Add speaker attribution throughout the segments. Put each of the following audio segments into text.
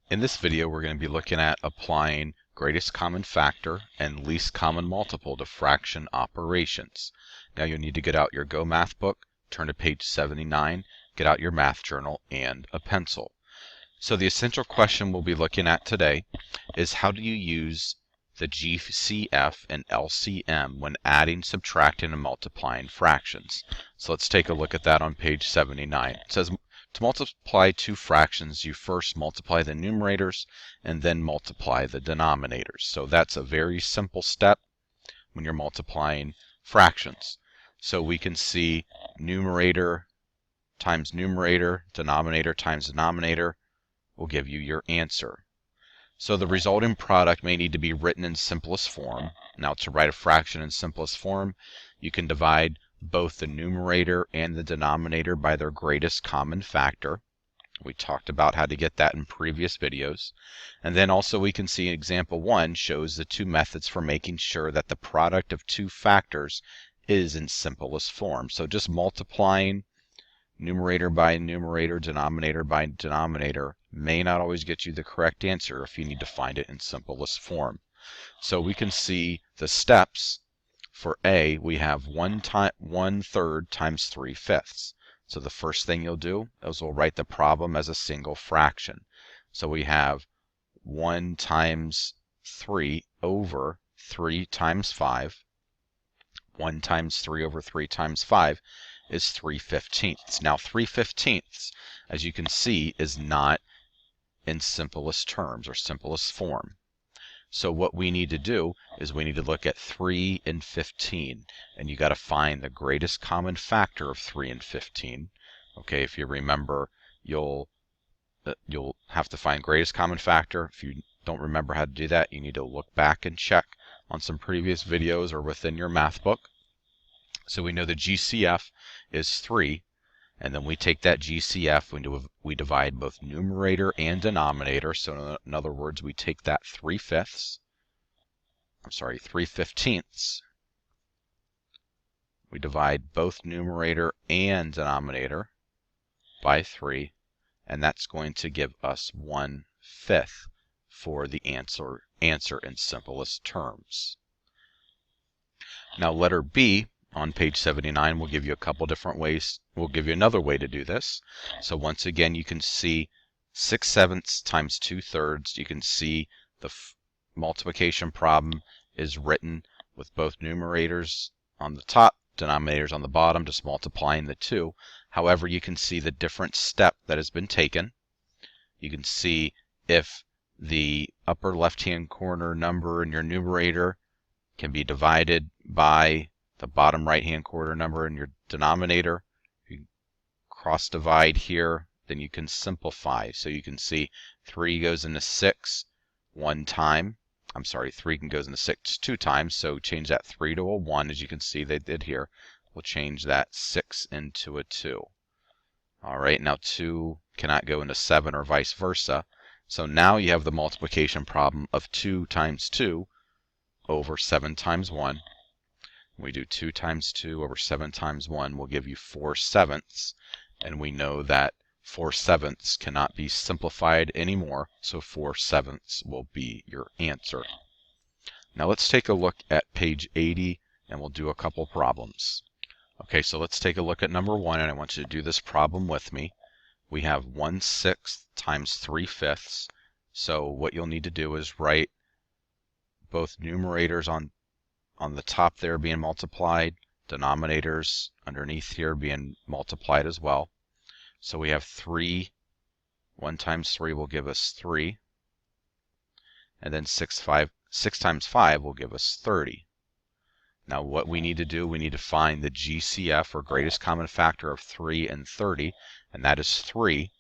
Speaker 1: In this video, we're going to be looking at applying greatest common factor and least common multiple to fraction operations. Now you'll need to get out your Go Math book, turn to page 79, get out your math journal, and a pencil. So the essential question we'll be looking at today is how do you use the GCF and LCM when adding, subtracting, and multiplying fractions. So let's take a look at that on page 79. It says, to multiply two fractions, you first multiply the numerators and then multiply the denominators. So that's a very simple step when you're multiplying fractions. So we can see numerator times numerator, denominator times denominator will give you your answer. So the resulting product may need to be written in simplest form. Now to write a fraction in simplest form, you can divide both the numerator and the denominator by their greatest common factor. We talked about how to get that in previous videos. And then also we can see example 1 shows the two methods for making sure that the product of two factors is in simplest form. So just multiplying numerator by numerator, denominator by denominator may not always get you the correct answer if you need to find it in simplest form. So we can see the steps. For A, we have 1/3 times 3/5. So the first thing you'll do is we'll write the problem as a single fraction. So we have 1 times 3 over 3 times 5. 1 times 3 over 3 times 5 is 3/15. Now 3/15, as you can see, is not in simplest terms or simplest form. So what we need to do is we need to look at 3 and 15, and you got to find the greatest common factor of 3 and 15. Okay, if you remember, you'll have to find greatest common factor. If you don't remember how to do that, you need to look back and check on some previous videos or within your math book. So we know the GCF is 3, and then we take that GCF, we divide both numerator and denominator. So in other words, we take that 3/15. We divide both numerator and denominator by 3, and that's going to give us 1/5 for the answer in simplest terms. Now letter B on page 79 will give you a couple different ways. We'll give you another way to do this. So once again, you can see 6/7 times 2/3. You can see the multiplication problem is written with both numerators on the top, denominators on the bottom, just multiplying the two. However, you can see the different step that has been taken. You can see if the upper left-hand corner number in your numerator can be divided by the bottom right-hand corner number in your denominator. You cross divide here, then you can simplify. So you can see 3 goes into 6 one time. 3 goes into 6 two times, so change that 3 to a 1, as you can see they did here. We'll change that 6 into a 2. All right, now 2 cannot go into 7 or vice versa. So now you have the multiplication problem of 2 times 2 over 7 times 1. We do 2 times 2 over 7 times 1 will give you 4/7, and we know that 4/7 cannot be simplified anymore, so 4/7 will be your answer. Now let's take a look at page 80, and we'll do a couple problems. Okay, so let's take a look at number 1, and I want you to do this problem with me. We have 1/6 times 3/5. So what you'll need to do is write both numerators on the top there being multiplied, denominators underneath here being multiplied as well. So we have 3, 1 times 3 will give us 3, and then 6 times 5 will give us 30. Now what we need to do, we need to find the GCF, or greatest common factor, of 3 and 30, and that is 3.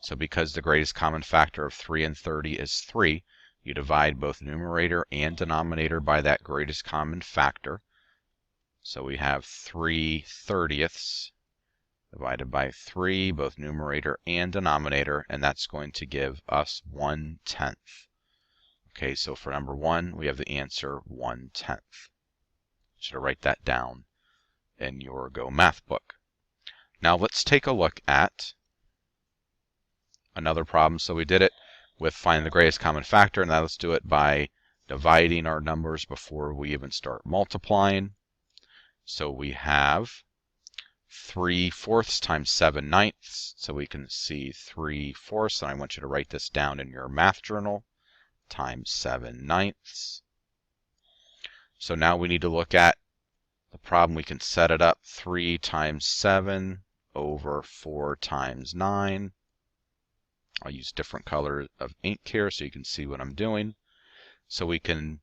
Speaker 1: So because the greatest common factor of 3 and 30 is 3, you divide both numerator and denominator by that greatest common factor. So we have 3/30 divided by 3, both numerator and denominator, and that's going to give us 1/10. Okay, so for number 1, we have the answer 1/10. Should write that down in your Go Math book. Now let's take a look at another problem. So we did it with finding the greatest common factor. Now let's do it by dividing our numbers before we even start multiplying. So we have 3/4 times 7/9. So we can see 3/4, and I want you to write this down in your math journal, times 7/9. So now we need to look at the problem. We can set it up 3 times 7 over 4 times 9. I'll use different colors of ink here so you can see what I'm doing. So we can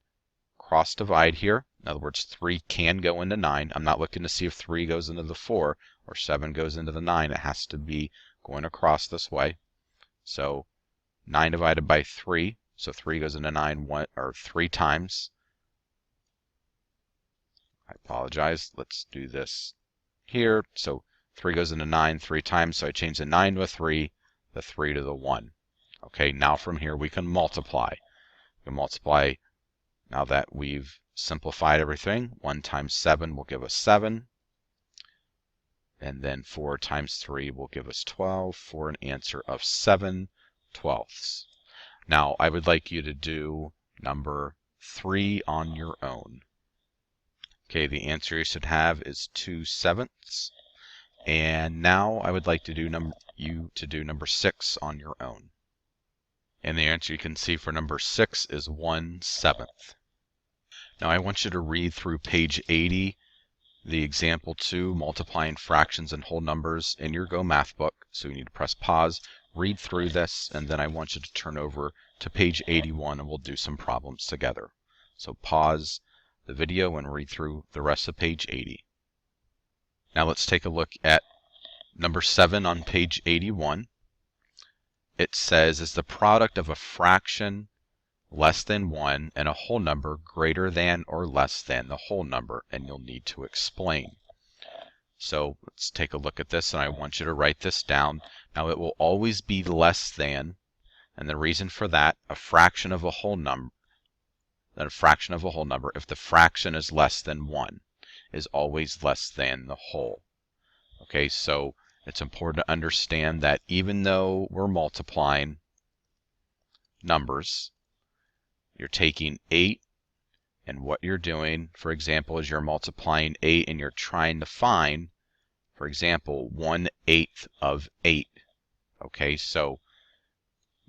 Speaker 1: cross divide here. In other words, 3 can go into 9. I'm not looking to see if 3 goes into the 4 or 7 goes into the 9. It has to be going across this way. So 9 divided by 3. So 3 goes into 9 3 times. I apologize. Let's do this here. So 3 goes into 9 3 times. So I change the 9 to a 3, the 3 to the 1. Okay, now from here we can multiply. We can multiply now that we've simplified everything. 1 times 7 will give us 7. And then 4 times 3 will give us 12 for an answer of 7/12. Now I would like you to do number 3 on your own. Okay, the answer you should have is 2/7. And now I would like to do number 6 on your own. And the answer you can see for number 6 is 1/7. Now I want you to read through page 80, the example 2, multiplying fractions and whole numbers in your Go Math book. So you need to press pause, read through this, and then I want you to turn over to page 81 and we'll do some problems together. So pause the video and read through the rest of page 80. Now let's take a look at number 7 on page 81. It says, is the product of a fraction less than 1 and a whole number greater than or less than the whole number? And you'll need to explain. So let's take a look at this, and I want you to write this down. Now it will always be less than, and the reason for that, a fraction of a whole number, if the fraction is less than 1, is always less than the whole. Okay, so it's important to understand that even though we're multiplying numbers, you're taking 8, and what you're doing, for example, is you're multiplying 8 and you're trying to find, for example, 1/8 of 8. Okay, so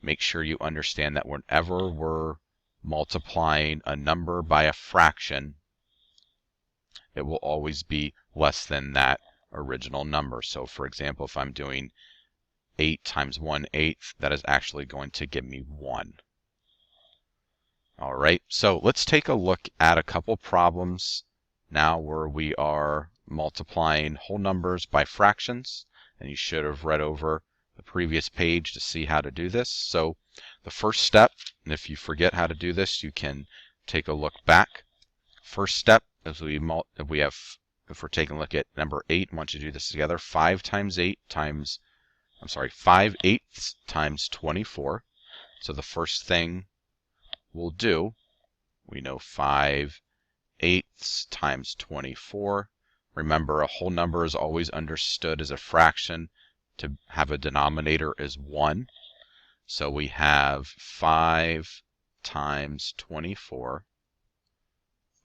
Speaker 1: make sure you understand that whenever we're multiplying a number by a fraction, it will always be less than that original number. So for example, if I'm doing 8 times 1/8, that is actually going to give me 1. All right, so let's take a look at a couple problems now where we are multiplying whole numbers by fractions, and you should have read over the previous page to see how to do this. So the first step, and if you forget how to do this, you can take a look back. First step is if we're taking a look at number 8, I want you to do this together. 5/8 times 24. So the first thing we'll do, we know 5/8 times 24. Remember, a whole number is always understood as a fraction to have a denominator as 1. So we have 5 times 24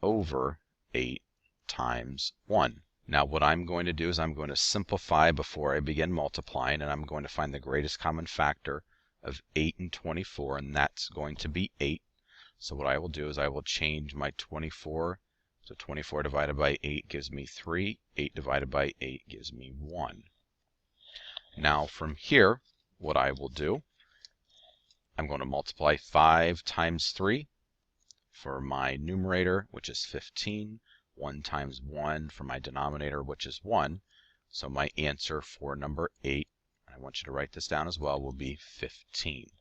Speaker 1: over 8 times 1. Now what I'm going to do is I'm going to simplify before I begin multiplying, and I'm going to find the greatest common factor of 8 and 24, and that's going to be 8. So what I will do is I will change my 24. So 24 divided by 8 gives me 3. 8 divided by 8 gives me 1. Now from here, what I will do, I'm going to multiply 5 times 3 for my numerator, which is 15. 1 times 1 for my denominator, which is 1. So my answer for number 8, I want you to write this down as well, will be 15.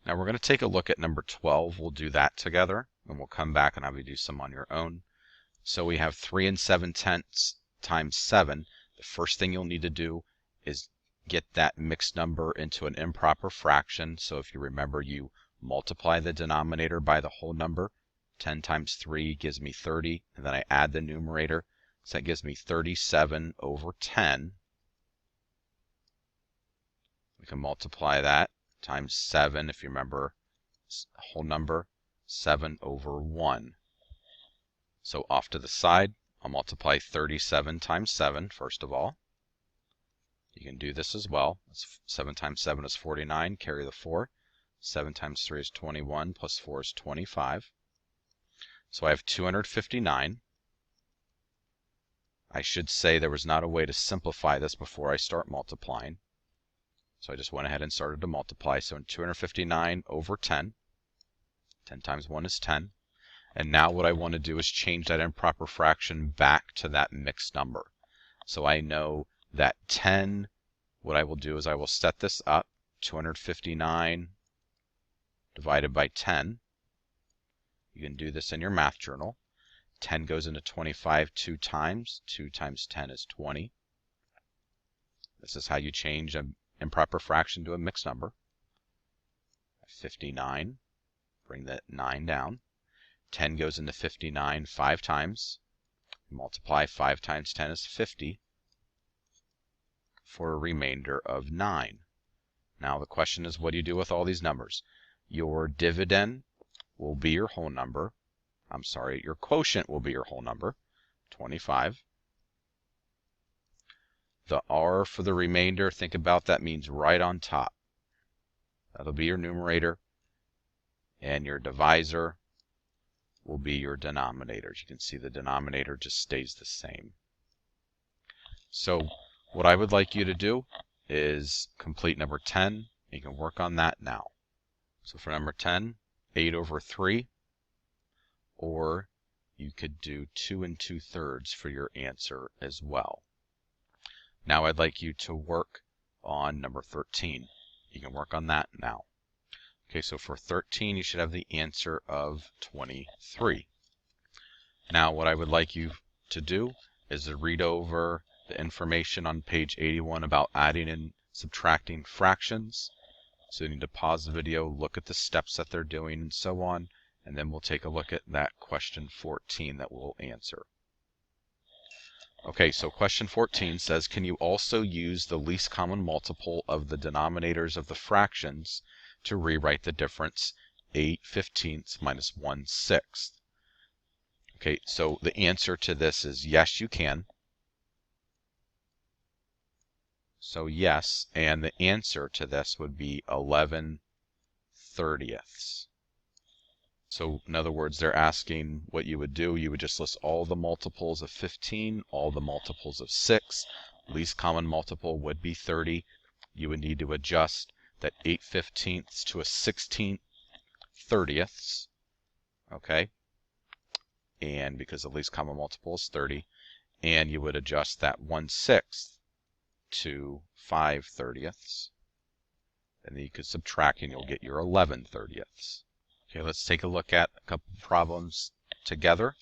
Speaker 1: Now we're going to take a look at number 12. We'll do that together, and we'll come back and have you do some on your own. So we have 3 7/10 times 7. The first thing you'll need to do is get that mixed number into an improper fraction. So if you remember, you multiply the denominator by the whole number. 10 times 3 gives me 30, and then I add the numerator, so that gives me 37 over 10. We can multiply that times 7, if you remember, whole number, 7 over 1. So off to the side, I'll multiply 37 times 7, first of all. You can do this as well. 7 times 7 is 49, carry the 4. 7 times 3 is 21, plus 4 is 25. So I have 259. I should say there was not a way to simplify this before I start multiplying. So I just went ahead and started to multiply. So 259 over 10. 10 times 1 is 10. And now what I want to do is change that improper fraction back to that mixed number. So I know that 10, what I will do is I will set this up, 259 divided by 10. You can do this in your math journal. 10 goes into 25 2 times. 2 times 10 is 20. This is how you change an improper fraction to a mixed number. 59. Bring that 9 down. 10 goes into 59 5 times. Multiply 5 times 10 is 50 for a remainder of 9. Now the question is, what do you do with all these numbers? Your dividend will be your whole number. I'm sorry, your quotient will be your whole number, 25. The R for the remainder, think about that means right on top. That'll be your numerator, and your divisor will be your denominators. You can see the denominator just stays the same. So what I would like you to do is complete number 10. You can work on that now. So for number 10, 8 over 3, or you could do 2 2/3 for your answer as well. Now I'd like you to work on number 13. You can work on that now. Okay, so for 13, you should have the answer of 23. Now what I would like you to do is to read over the information on page 81 about adding and subtracting fractions. So you need to pause the video, look at the steps that they're doing, and so on, and then we'll take a look at that question 14 that we'll answer. Okay, so question 14 says, can you also use the least common multiple of the denominators of the fractions to rewrite the difference 8/15 minus 1/6? Okay, so the answer to this is yes, you can. So yes, and the answer to this would be 11/30. So in other words, they're asking what you would do. You would just list all the multiples of 15, all the multiples of 6. Least common multiple would be 30. You would need to adjust that 8/15 to a 16/30. Okay? And because the least common multiple is 30. And you would adjust that 1/6 to 5/30. And then you could subtract and you'll get your 11/30. Okay, let's take a look at a couple problems together.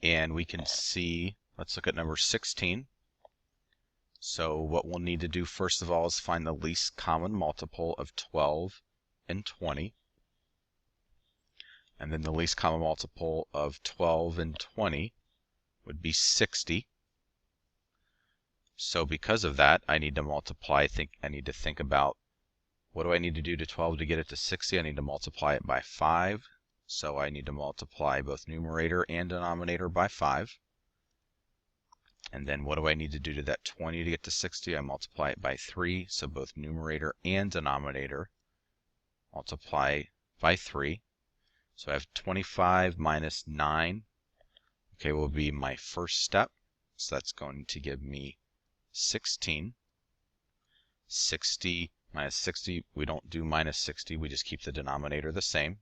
Speaker 1: And we can see, let's look at number 16. So what we'll need to do first of all is find the least common multiple of 12 and 20. And then the least common multiple of 12 and 20 would be 60. So because of that, I need to multiply. I need to think about, what do I need to do to 12 to get it to 60? I need to multiply it by 5. So I need to multiply both numerator and denominator by 5. And then what do I need to do to that 20 to get to 60? I multiply it by 3. So both numerator and denominator multiply by 3. So I have 25 minus 9. Okay, will be my first step. So that's going to give me 16. 60 minus 60, we don't do minus 60, we just keep the denominator the same.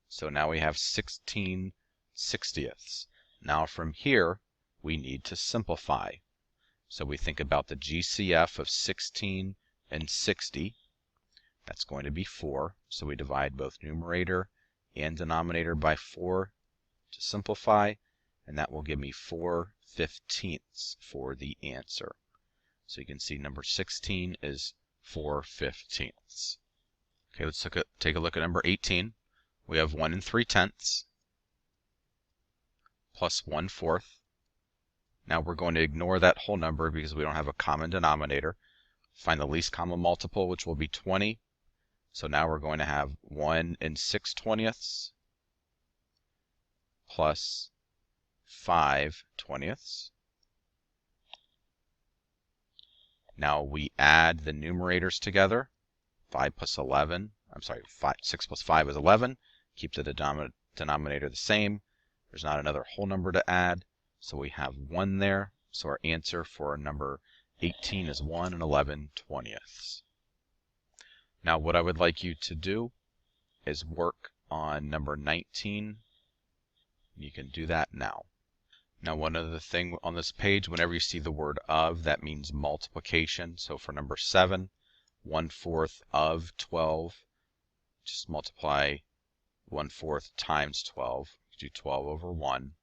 Speaker 1: So now we have 16/60. Now from here, we need to simplify. So we think about the GCF of 16 and 60. That's going to be 4. So we divide both numerator and denominator by 4 to simplify, and that will give me 4/15 for the answer. So you can see number 16 is 4/15. Okay, let's take a look at number 18. We have 1 3/10 plus 1/4. Now we're going to ignore that whole number because we don't have a common denominator. Find the least common multiple, which will be 20. So now we're going to have 1 6/20 plus 5/20. Now we add the numerators together. 5 plus 11, 6 plus 5 is 11. Keep the denominator the same. There's not another whole number to add, so we have 1 there. So our answer for number 18 is 1 11/20. Now what I would like you to do is work on number 19. You can do that now. Now one other thing on this page, whenever you see the word of, that means multiplication. So for number 7, 1/4 of 12, just multiply 1/4 times 12. Do 12 over 1.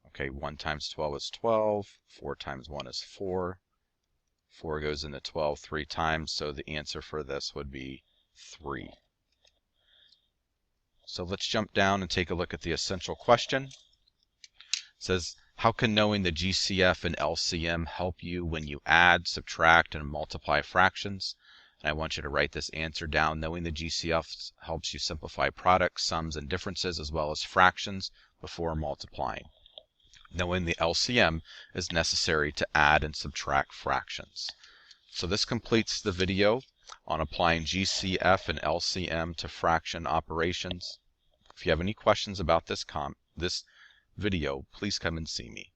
Speaker 1: Okay, 1 times 12 is 12. 4 times 1 is 4. 4 goes into 12 3 times, so the answer for this would be 3. So let's jump down and take a look at the essential question. It says, how can knowing the GCF and LCM help you when you add, subtract, and multiply fractions? And I want you to write this answer down. Knowing the GCF helps you simplify products, sums, and differences, as well as fractions before multiplying. Knowing the LCM is necessary to add and subtract fractions. So this completes the video on applying GCF and LCM to fraction operations. If you have any questions about this video, please come and see me.